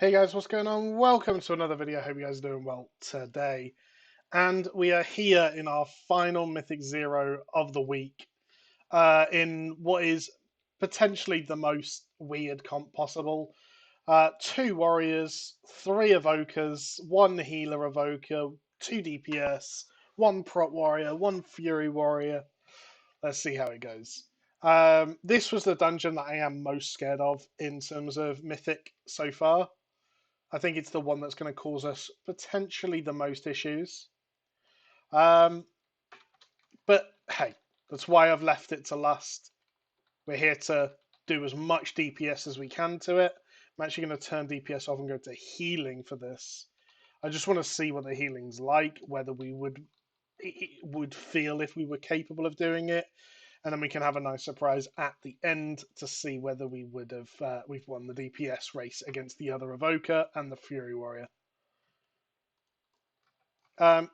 Hey guys, what's going on? Welcome to another video. Hope you guys are doing well today. And we are here in our final Mythic Zero of the week, in what is potentially the most weird comp possible. Two warriors, three evokers, one healer evoker, two DPS, one prot warrior, one fury warrior. Let's see how it goes. This was the dungeon that I am most scared of in terms of Mythic so far. I think it's the one that's going to cause us potentially the most issues. Um, but hey, that's why I've left it to last. We're here to do as much DPS as we can to it. I'm actually going to turn DPS off and go to healing for this. I just want to see what the healing's like, whether we would feel if we were capable of doing it, and then we can have a nice surprise at the end to see whether we would have we've won the DPS race against the other evoker and the Fury Warrior.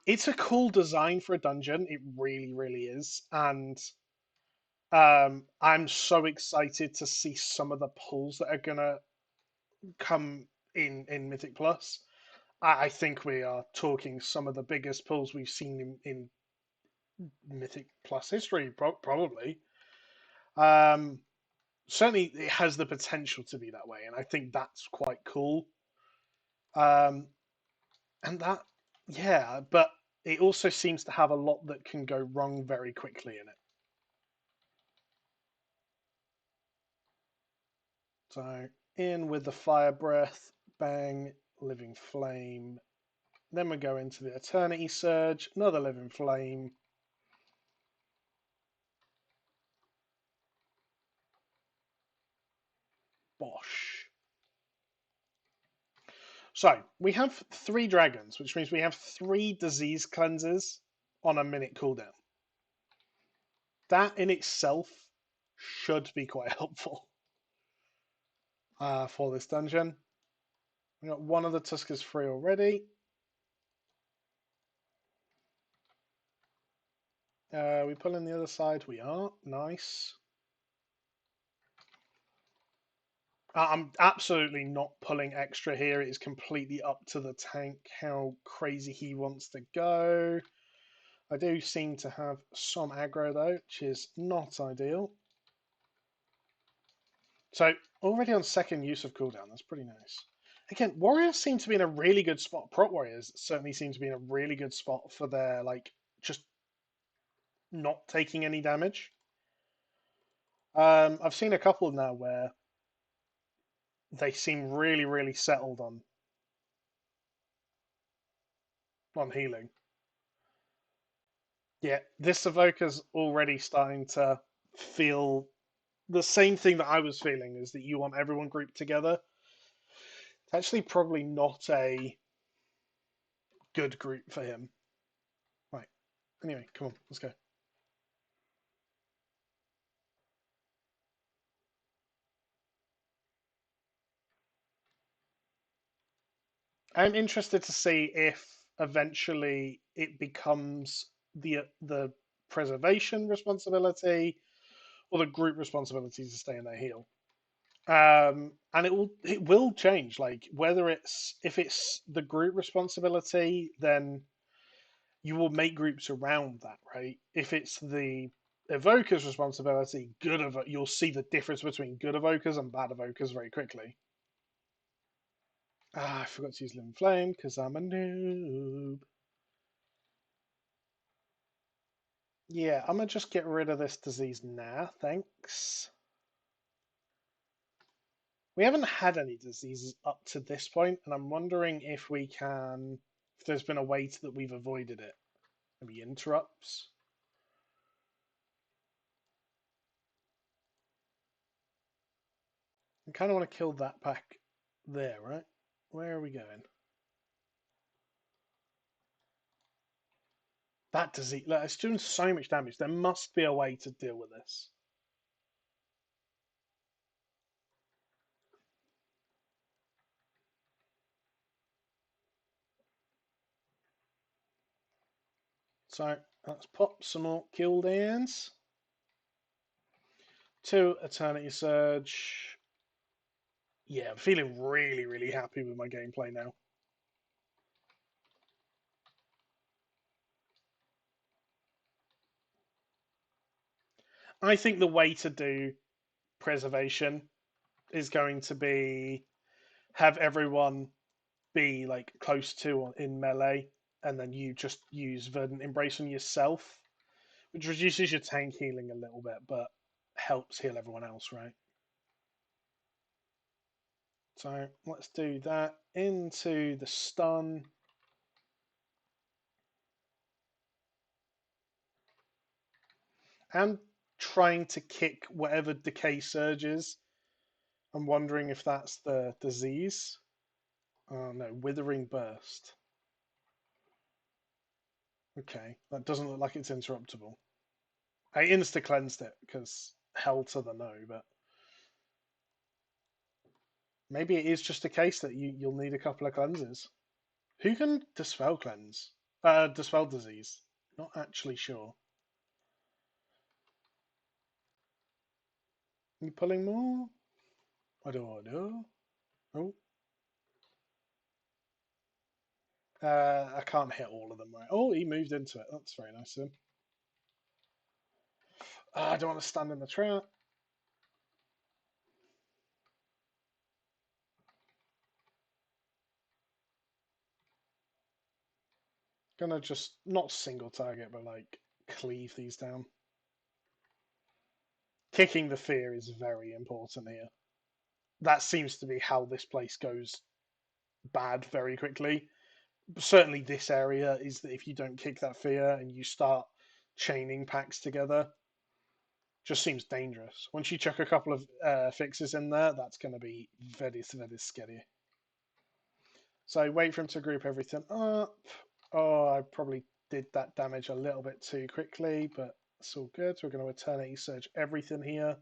It's a cool design for a dungeon. It really, really is. And I'm so excited to see some of the pulls that are going to come in Mythic Plus. I think we are talking some of the biggest pulls we've seen in Mythic Plus history, probably. Um, Certainly, it has the potential to be that way. And I think that's quite cool. Um, and that, yeah, but it also seems to have a lot that can go wrong very quickly in it. So in with the fire breath, bang, living flame. Then we go into the eternity surge, another living flame. Bosh. So we have three dragons, which means we have three disease cleanses on a minute cooldown. That in itself should be quite helpful for this dungeon. We got one of the Tuskers free already. We pull in the other side. We are nice. I'm absolutely not pulling extra here. It is completely up to the tank how crazy he wants to go. I do seem to have some aggro though, which is not ideal. So already on second use of cooldown, that's pretty nice. Again, warriors seem to be in a really good spot. Prot warriors certainly seem to be in a really good spot for their just not taking any damage. I've seen a couple now where they seem really, really settled on healing. Yeah, this evoker's already starting to feel the same thing that I was feeling, is that you want everyone grouped together. It's actually probably not a good group for him. Right. Anyway, come on, let's go. I'm interested to see if eventually it becomes the preservation responsibility or the group responsibility to stay in their heal. And it will change. Like whether it's if it's the group responsibility, then you will make groups around that, right? If it's the evoker's responsibility, you'll see the difference between good evokers and bad evokers very quickly. I forgot to use Living Flame because I'm a noob. Yeah, I'm gonna just get rid of this disease now, thanks. We haven't had any diseases up to this point, and I'm wondering if if there's been a way that we've avoided it. Maybe interrupts. I kind of want to kill that pack there, right? Where are we going? That disease, look, it's doing so much damage. There must be a way to deal with this. So let's pop some more cooldowns. 2 Eternity Surge. Yeah, I'm feeling really, really happy with my gameplay now. I think the way to do preservation is going to be have everyone be like close to in melee, and then you just use Verdant Embrace on yourself, which reduces your tank healing a little bit, but helps heal everyone else, right? So let's do that into the stun. I'm trying to kick whatever decay surges. I'm wondering if that's the disease. Oh no, Withering Burst. Okay, that doesn't look like it's interruptible. I insta cleansed it because hell to the no, but maybe it is just a case that you'll need a couple of cleanses. Who can dispel cleanse? Dispel disease. Not actually sure. You pulling more? I don't know. Oh, I can't hit all of them right. Oh, he moved into it. That's very nice of him. I don't want to stand in the trap. Gonna just not single target, but like cleave these down. Kicking the fear is very important here. That seems to be how this place goes bad very quickly. Certainly, this area is that if you don't kick that fear and you start chaining packs together, just seems dangerous. Once you chuck a couple of fixes in there, that's going to be very, very scary. So wait for him to group everything up. Oh, I probably did that damage a little bit too quickly, but it's all good. We're going to Eternity Surge everything here.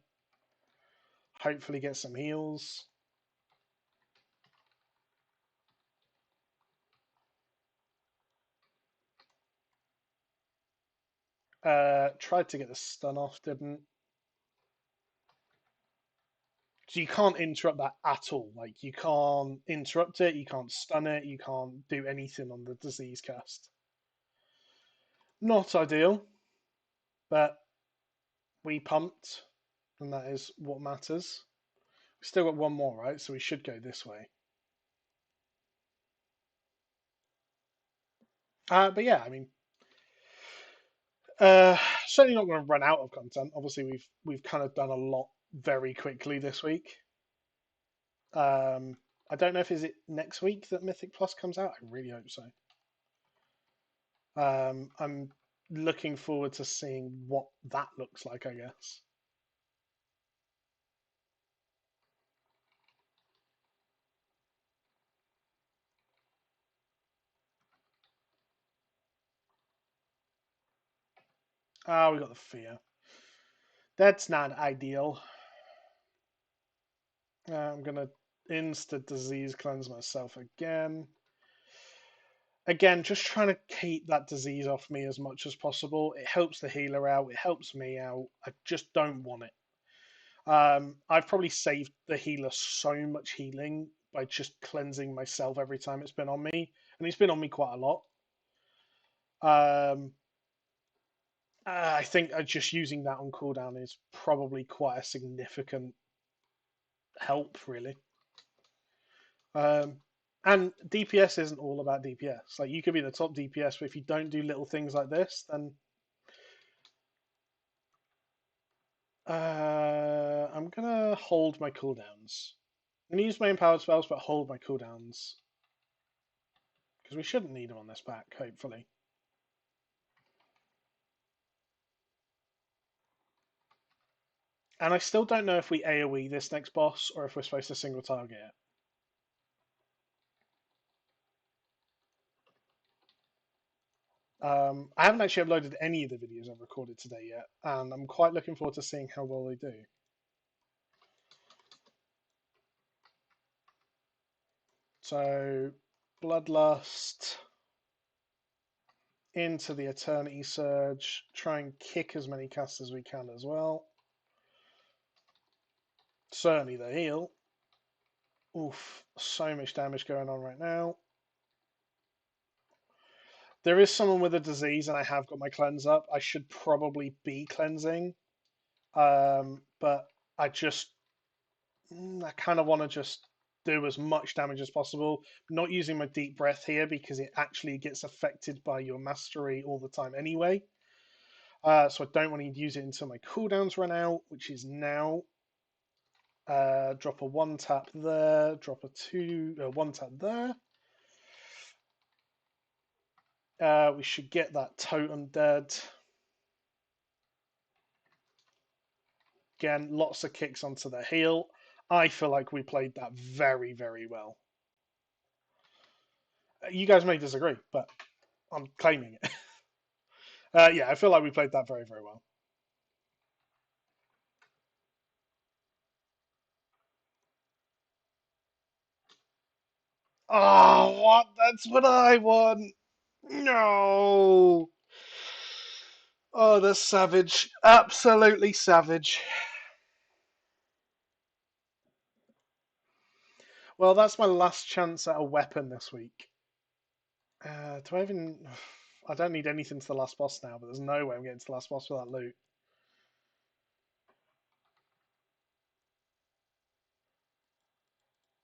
Hopefully get some heals. Tried to get the stun off, didn't. So you can't interrupt that at all. Like you can't interrupt it, you can't stun it, you can't do anything on the disease cast. Not ideal, but we pumped, and that is what matters. We've still got one more, right? So we should go this way. But yeah, I mean, uh, certainly not going to run out of content. Obviously, we've kind of done a lot very quickly this week. I don't know if is it next week that Mythic Plus comes out. I really hope so. I'm looking forward to seeing what that looks like, I guess. Ah, we got the fear. That's not ideal. I'm gonna insta disease cleanse myself again. Again, just trying to keep that disease off me as much as possible. It helps the healer out. It helps me out. I just don't want it. I've probably saved the healer so much healing by just cleansing myself every time it's been on me, and it's been on me quite a lot. Um, I think just using that on cooldown is probably quite a significant help, really. Um, and DPS isn't all about DPS. Like you could be the top DPS, but if you don't do little things like this, then I'm gonna hold my cooldowns. I'm gonna use my empowered spells, but hold my cooldowns because we shouldn't need them on this pack, hopefully. And I still don't know if we AoE this next boss or if we're supposed to single target it. I haven't actually uploaded any of the videos I've recorded today yet, and I'm quite looking forward to seeing how well they do. So, Bloodlust into the Eternity Surge, try and kick as many casts as we can as well. Certainly the heal. Oof, so much damage going on right now. There is someone with a disease, and I have got my cleanse up. I should probably be cleansing, but I just I kind of want to just do as much damage as possible. Not using my deep breath here because it actually gets affected by your mastery all the time anyway. So I don't want to use it until my cooldowns run out, which is now. Drop a one tap there, drop a one tap there. We should get that totem dead. Again, lots of kicks onto the heel. I feel like we played that very, very well. You guys may disagree, but I'm claiming it. Yeah, I feel like we played that very, very well. Oh, what? That's what I want. No. Oh, that's savage. Absolutely savage. Well, that's my last chance at a weapon this week. Do I even... I don't need anything to the last boss now, but there's no way I'm getting to the last boss with that loot.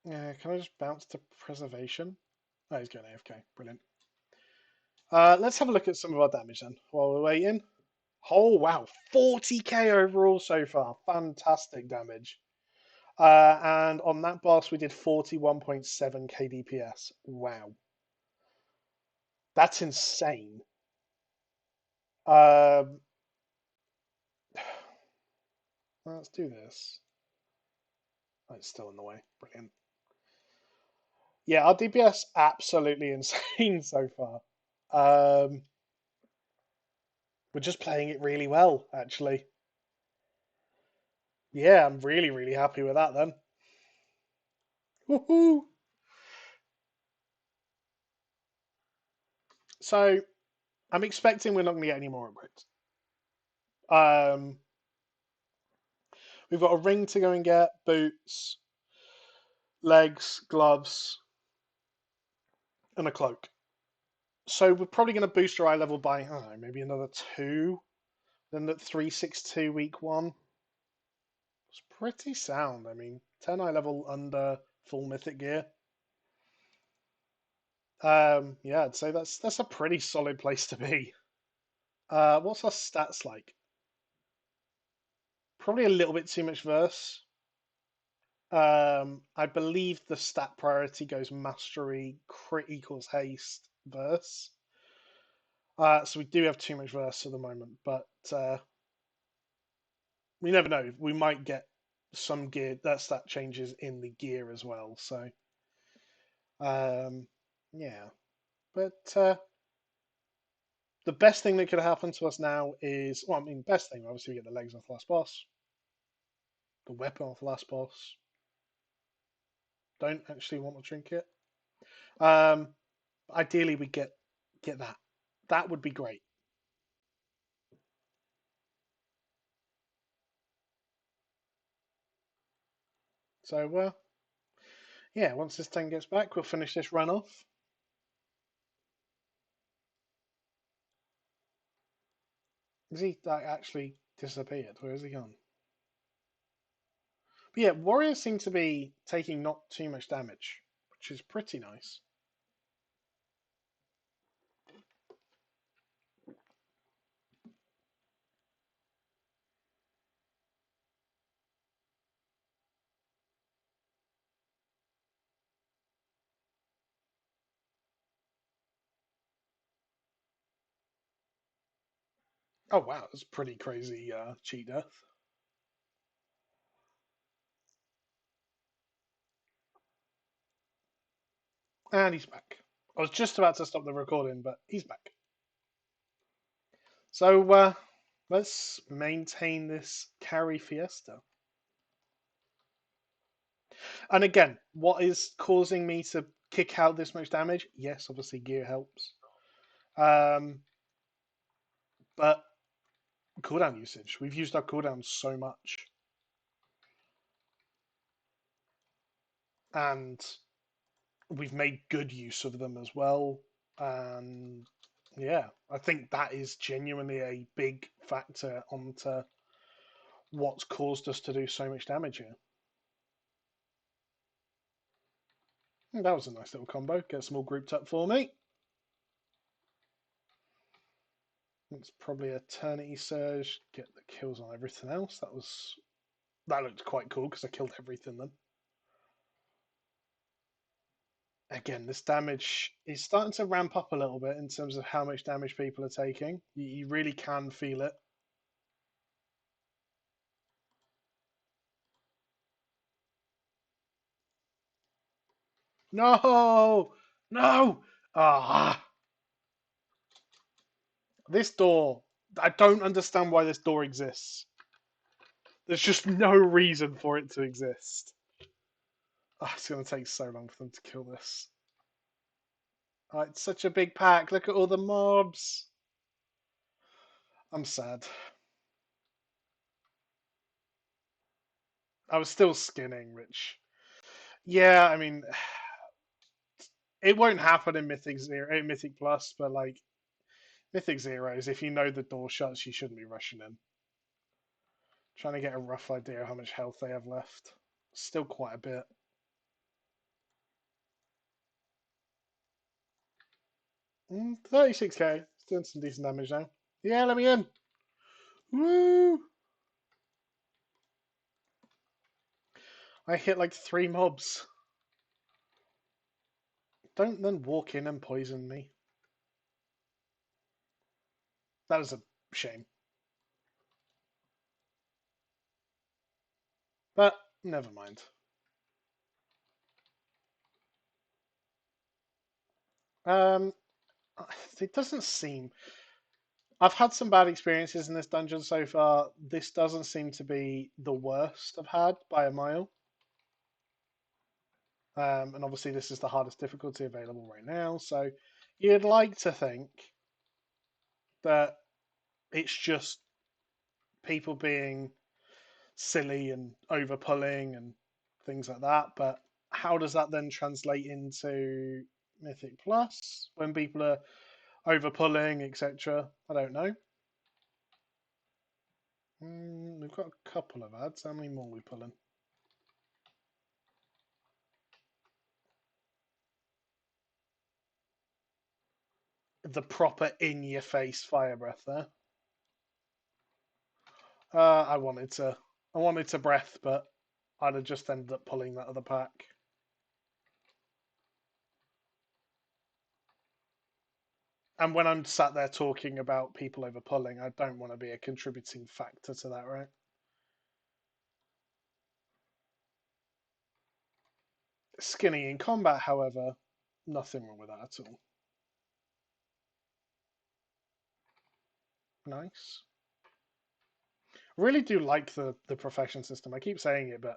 Yeah, can I just bounce to preservation? Oh, he's going AFK. Brilliant. Let's have a look at some of our damage then while we're waiting. Oh, wow. 40k overall so far. Fantastic damage. And on that boss, we did 41.7k DPS. Wow. That's insane. Let's do this. Oh, it's still in the way. Brilliant. Yeah, our DPS absolutely insane so far. We're just playing it really well, actually. Yeah, I'm really, really happy with that then. Woohoo! So I'm expecting we're not going to get any more upgrades. We've got a ring to go and get, boots, legs, gloves, and a cloak. So we're probably going to boost our eye level by, I don't know, maybe another 2. Then at 362 week 1. It's pretty sound. I mean, 10 eye level under full mythic gear. Yeah, I'd say that's a pretty solid place to be. What's our stats like? Probably a little bit too much verse. I believe the stat priority goes mastery, crit equals haste, verse. So we do have too much verse at the moment, but we never know. We might get some gear that stat changes in the gear as well. So yeah, but the best thing that could happen to us now is, well, I mean, best thing obviously we get the legs off the last boss, the weapon off the last boss. Don't actually want the trinket. Um, Ideally, we get that. That would be great. So, yeah, once this thing gets back, we'll finish this run off. Is he actually disappeared? Where is he gone? But yeah, warriors seem to be taking not too much damage, which is pretty nice. Oh wow, that's pretty crazy cheat death. And he's back. I was just about to stop the recording, but he's back. So let's maintain this carry fiesta. And again, what is causing me to kick out this much damage? Yes, obviously gear helps. But cooldown usage. We've used our cooldowns so much. and we've made good use of them as well. And yeah, I think that is genuinely a big factor onto what's caused us to do so much damage here. And that was a nice little combo. Gets them all grouped up for me. It's probably Eternity Surge. Get the kills on everything else. That looked quite cool because I killed everything then. Again, this damage is starting to ramp up a little bit in terms of how much damage people are taking. You really can feel it. No! No! Ah! This door. I don't understand why this door exists. There's just no reason for it to exist. Oh, it's going to take so long for them to kill this. Oh, it's such a big pack. Look at all the mobs. I'm sad. I was still skinning, which, yeah, I mean, it won't happen in Mythic Zero, Mythic Plus, but like Mythic Zeros, if you know the door shuts, you shouldn't be rushing in. Trying to get a rough idea of how much health they have left. Still quite a bit. 36k. It's doing some decent damage now. Yeah, let me in. Woo! I hit like 3 mobs. Don't then walk in and poison me. That was a shame. But never mind. Um, it doesn't seem. I've had some bad experiences in this dungeon so far. This doesn't seem to be the worst I've had by a mile. And obviously, this is the hardest difficulty available right now. So you'd like to think that it's just people being silly and over pulling and things like that. But how does that then translate into Mythic Plus when people are over pulling, etc.? I don't know. We've got a couple of ads. How many more are we pulling? The proper in-your-face fire breath there. I wanted to breath, but I'd have just ended up pulling that other pack. And when I'm sat there talking about people over pulling, I don't want to be a contributing factor to that, right? Skinny in combat, however, nothing wrong with that at all. Nice. Really do like the profession system. I keep saying it, but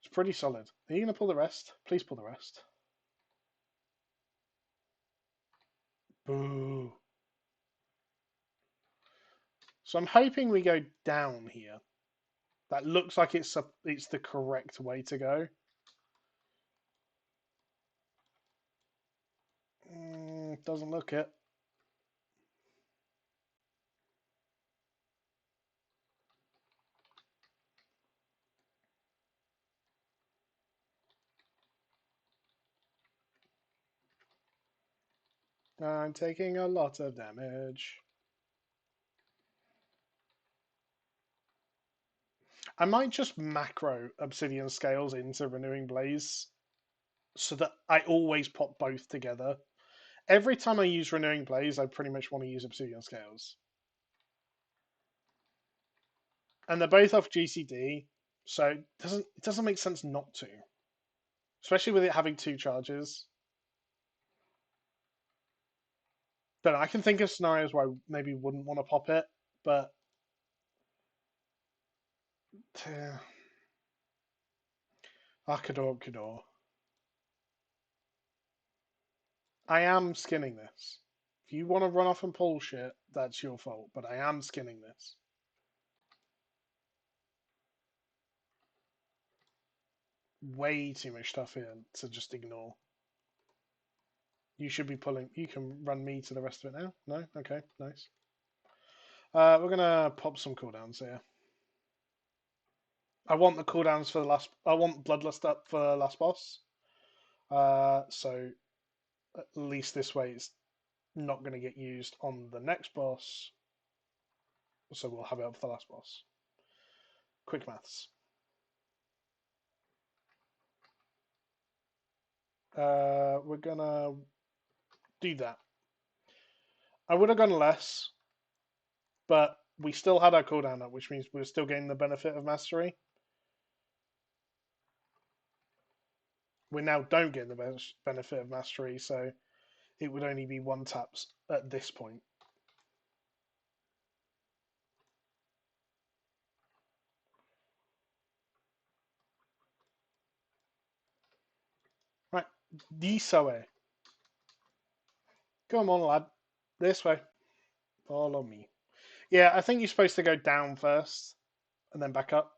it's pretty solid. Are you going to pull the rest? Please pull the rest. Boo. So I'm hoping we go down here. That looks like it's the correct way to go. Doesn't look it. I'm taking a lot of damage. I might just macro Obsidian Scales into Renewing Blaze so that I always pop both together. Every time I use Renewing Blaze, I pretty much want to use Obsidian Scales. And they're both off GCD, so it doesn't make sense not to. Especially with it having 2 charges. But I can think of scenarios where I maybe wouldn't want to pop it, but Arkador. I am skinning this. If you want to run off and pull shit, that's your fault, but I am skinning this. way too much stuff here to just ignore. You should be pulling. You can run me to the rest of it now. No? Okay, nice. We're going to pop some cooldowns here. I want the cooldowns for the last. I want Bloodlust up for last boss. So at least this way it's not going to get used on the next boss. So we'll have it up for the last boss. Quick maths. We're going to do that. I would have gone less, but we still had our cooldown up, which means we're still getting the benefit of mastery. We now don't get the benefit of mastery, so it would only be one taps at this point. Right, this way. Come on, lad. This way. Follow me. Yeah, I think you're supposed to go down first and then back up.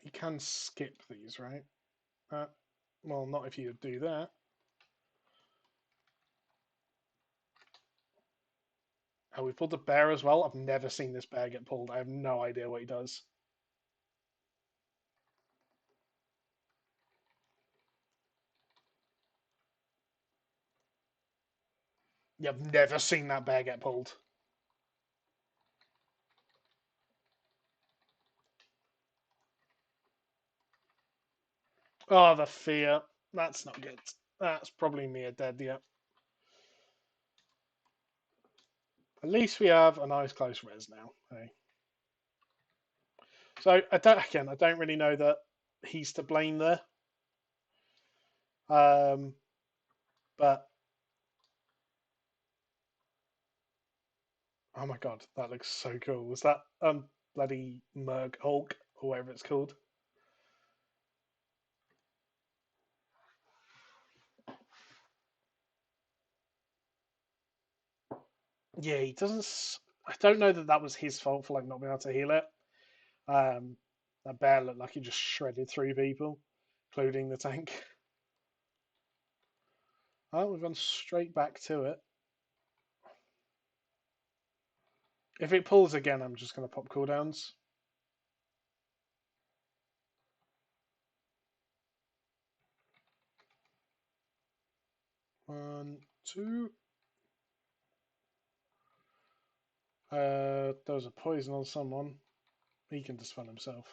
You can skip these, right? Well, not if you do that. Oh, we pulled the bear as well. I've never seen this bear get pulled. I have no idea what he does. Yeah, I've never seen that bear get pulled. Oh, the fear. That's not good. That's probably me dead, yeah. At least we have a nice close res now. Hey. So I don't really know that he's to blame there. But oh my god, that looks so cool. Was that bloody Merg Hulk or whatever it's called? Yeah, he doesn't. I don't know that that was his fault for like not being able to heal it. That bear looked like he just shredded through people, including the tank. Oh, we've gone straight back to it. If it pulls again, I'm just going to pop cooldowns. One, two. There was a poison on someone. He can dispel himself.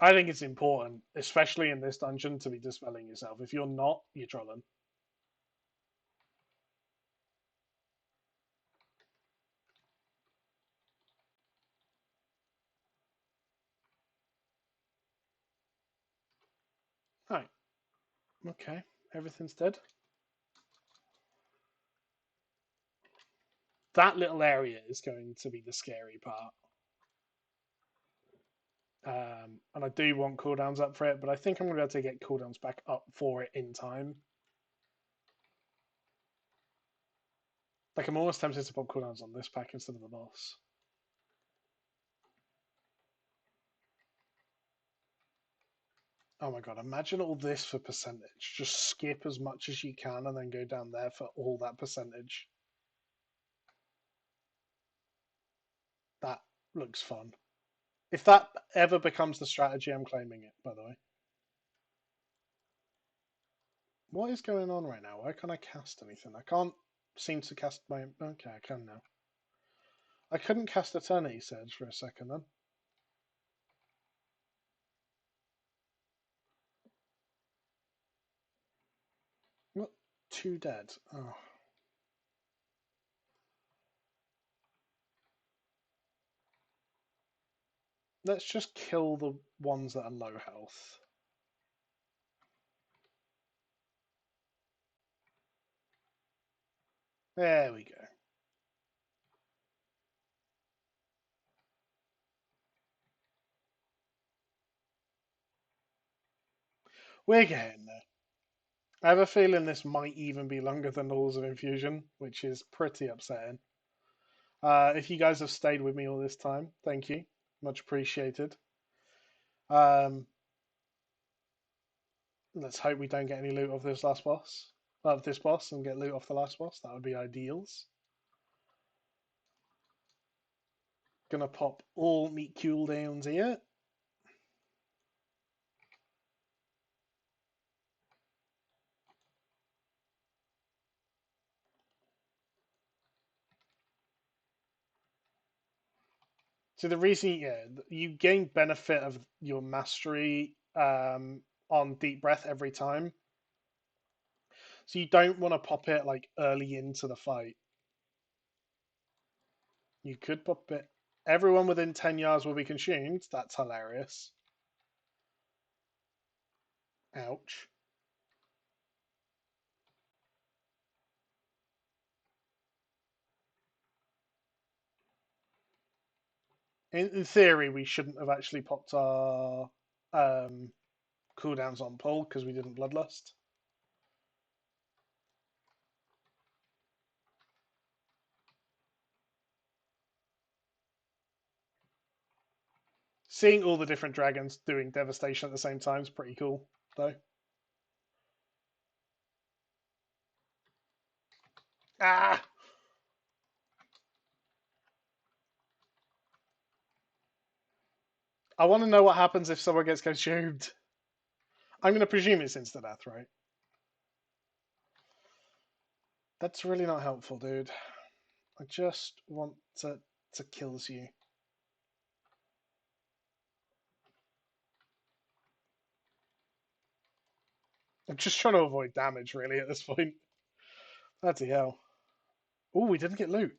I think it's important, especially in this dungeon, to be dispelling yourself. If you're not, you're trolling. Right. Okay. Everything's dead. That little area is going to be the scary part. And I do want cooldowns up for it, but I think I'm going to be able to get cooldowns back up for it in time. Like, I'm almost tempted to pop cooldowns on this pack instead of the boss. Oh my god, imagine all this for percentage. Just skip as much as you can and then go down there for all that percentage. That looks fun. If that ever becomes the strategy, I'm claiming it, by the way. What is going on right now? Why can't I cast anything? I can't seem to cast my... Okay, I can now. I couldn't cast Eternity Surge for a second then. What? Two dead? Oh. Let's just kill the ones that are low health. There we go. We're getting there. I have a feeling this might even be longer than the Laws of Infusion, which is pretty upsetting. If you guys have stayed with me all this time, thank you. Much appreciated. Um, let's hope we don't get any loot off this last boss. Of this boss and get loot off the last boss. That would be ideals. Gonna pop all meat cooldowns here. So the reason, yeah, you gain benefit of your mastery on deep breath every time. So you don't want to pop it like early into the fight. You could pop it. Everyone within 10 yards will be consumed. That's hilarious. Ouch. In theory, we shouldn't have actually popped our cooldowns on pull because we didn't bloodlust. Seeing all the different dragons doing devastation at the same time is pretty cool, though. Ah! I want to know what happens if someone gets consumed. I'm going to presume it's insta death, right? That's really not helpful, dude. I just want to kills you. I'm just trying to avoid damage, really, at this point. Bloody hell. Oh, we didn't get loot.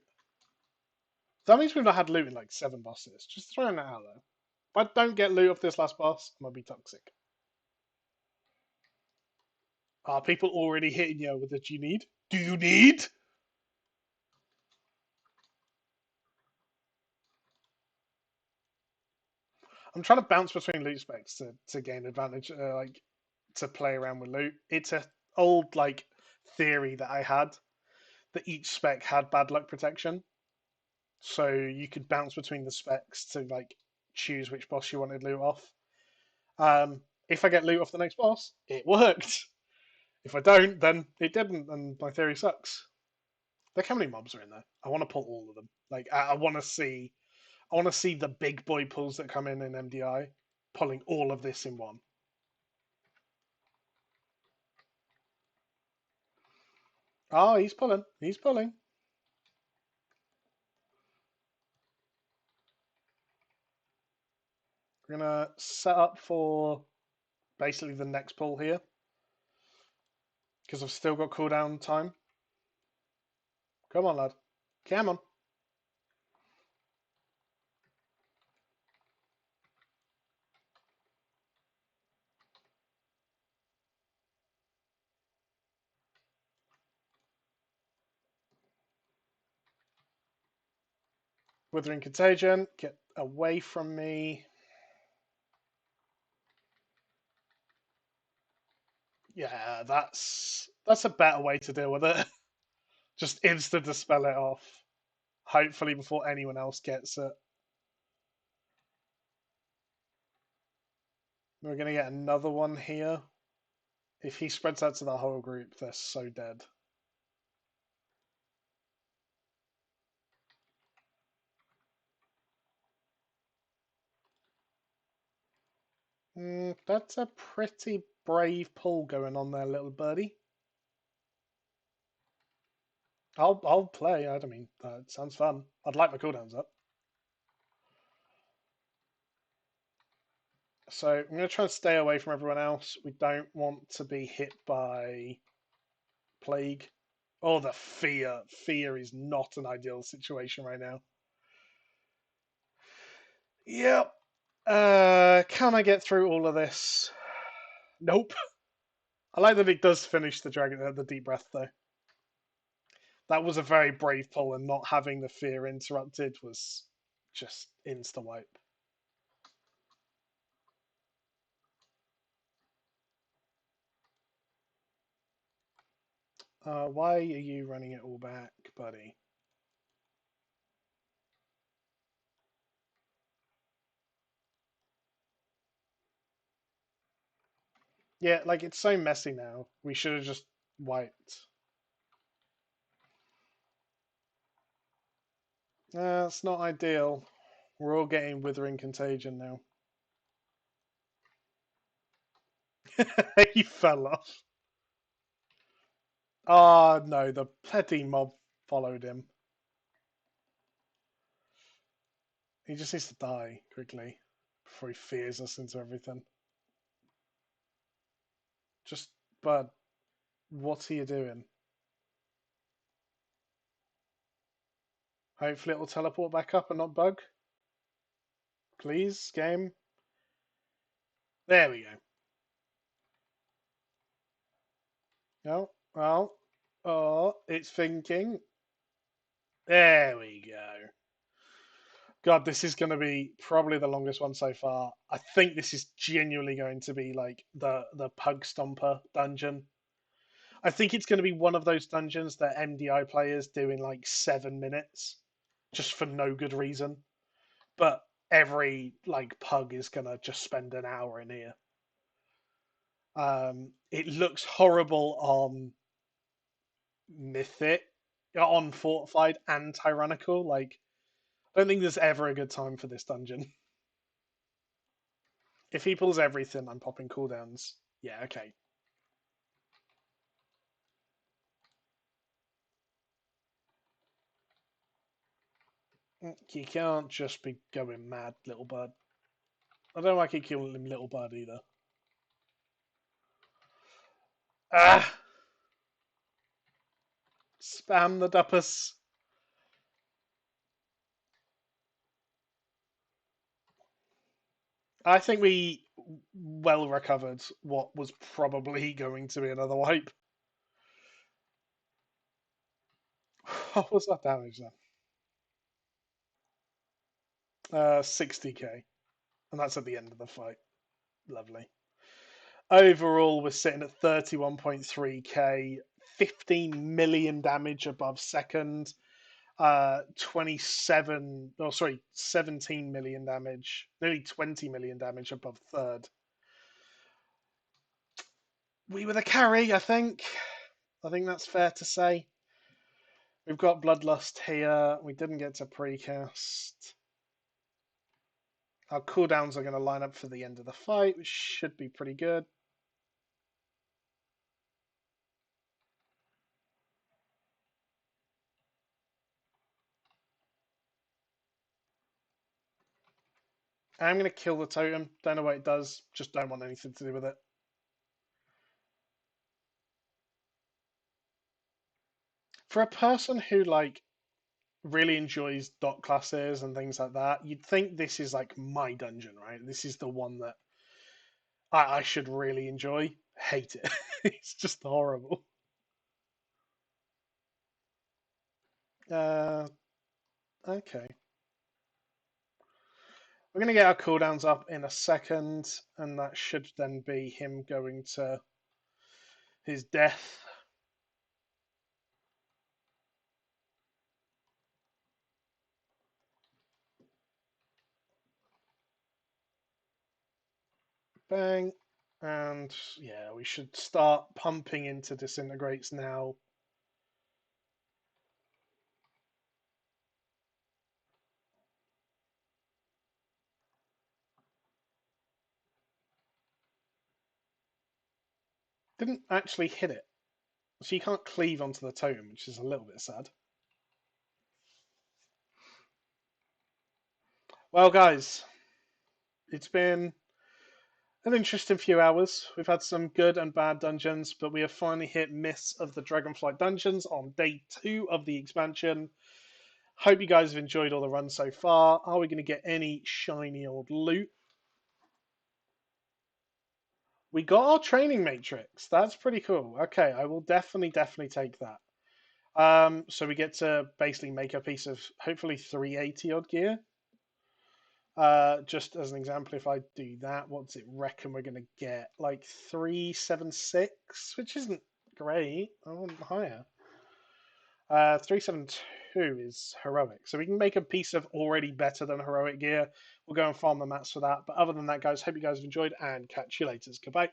That means we've not had loot in like 7 bosses. Just throwing that out there. If I don't get loot off this last boss, I'm going to be toxic. Are people already hitting you with the do you need? Do you need? I'm trying to bounce between loot specs to gain advantage, like to play around with loot. It's a old like theory that I had that each spec had bad luck protection, so you could bounce between the specs to like choose which boss you wanted loot off. If I get loot off the next boss, it worked. If I don't, then it didn't, and my theory sucks. Look how many mobs are in there. I want to pull all of them. Like I want to see, I want to see the big boy pulls that come in MDI, pulling all of this in one. Oh, he's pulling. He's pulling. We're gonna set up for basically the next pull here because I've still got cooldown time. Come on, lad. Come on. Withering Contagion. Get away from me. Yeah, that's a better way to deal with it. Just insta dispel it off. Hopefully before anyone else gets it. We're gonna get another one here. If he spreads out to the whole group, they're so dead. That's a pretty brave pull going on there, little birdie. I'll play. I don't mean it sounds fun. I'd like my cooldowns up. So I'm going to try and stay away from everyone else. We don't want to be hit by plague. Oh, the fear. Fear is not an ideal situation right now. Yep. Can I get through all of this? Nope. I like that it does finish the dragon, the deep breath though. That was a very brave pull, and not having the fear interrupted was just insta wipe. Why are you running it all back, buddy? Yeah, like it's so messy now. We should have just wiped. It's not ideal. We're all getting withering contagion now. He fell off. Oh no, the petty mob followed him. He just needs to die quickly before he fears us into everything. Just, Bud, what are you doing? Hopefully it will teleport back up and not bug. Please, game. There we go. Oh, well. Oh, it's thinking. There we go. God, this is going to be probably the longest one so far. I think this is genuinely going to be like the Pug Stomper dungeon. I think it's going to be one of those dungeons that MDI players do in like 7 minutes, just for no good reason. But every like pug is going to just spend an hour in here. It looks horrible on Mythic, on Fortified and Tyrannical. Like, I don't think there's ever a good time for this dungeon. If he pulls everything, I'm popping cooldowns. Yeah, okay. You can't just be going mad, little bud. I don't like it killing him, little bud, either. Ah! Spam the duppers. I think we well recovered what was probably going to be another wipe. What was that damage then? 60k. And that's at the end of the fight. Lovely. Overall, we're sitting at 31.3k, 15 million damage above second, 27, oh sorry, 17 million damage, nearly 20 million damage above third. We were the carry, I think. I think that's fair to say. We've got Bloodlust here. We didn't get to precast. Our cooldowns are going to line up for the end of the fight, which should be pretty good. I'm going to kill the totem. Don't know what it does. Just don't want anything to do with it. For a person who like really enjoys dot classes and things like that, you'd think this is like my dungeon, right? This is the one that I should really enjoy. Hate it. It's just horrible. Uh, okay. We're going to get our cooldowns up in a second, and that should then be him going to his death. Bang. And yeah, we should start pumping into disintegrates now. Didn't actually hit it. So you can't cleave onto the totem, which is a little bit sad. Well, guys, it's been an interesting few hours. We've had some good and bad dungeons, but we have finally hit Mists of the Dragonflight dungeons on day 2 of the expansion. Hope you guys have enjoyed all the runs so far. Are we going to get any shiny old loot? We got our training matrix. That's pretty cool. Okay, I will definitely take that. So we get to basically make a piece of hopefully 380 odd gear. Just as an example, if I do that, what does it reckon we're going to get? Like 376, which isn't great. I want higher. 372 is heroic. So we can make a piece of already better than heroic gear. We'll go and farm the mats for that. But other than that, guys, hope you guys have enjoyed and catch you later. Goodbye.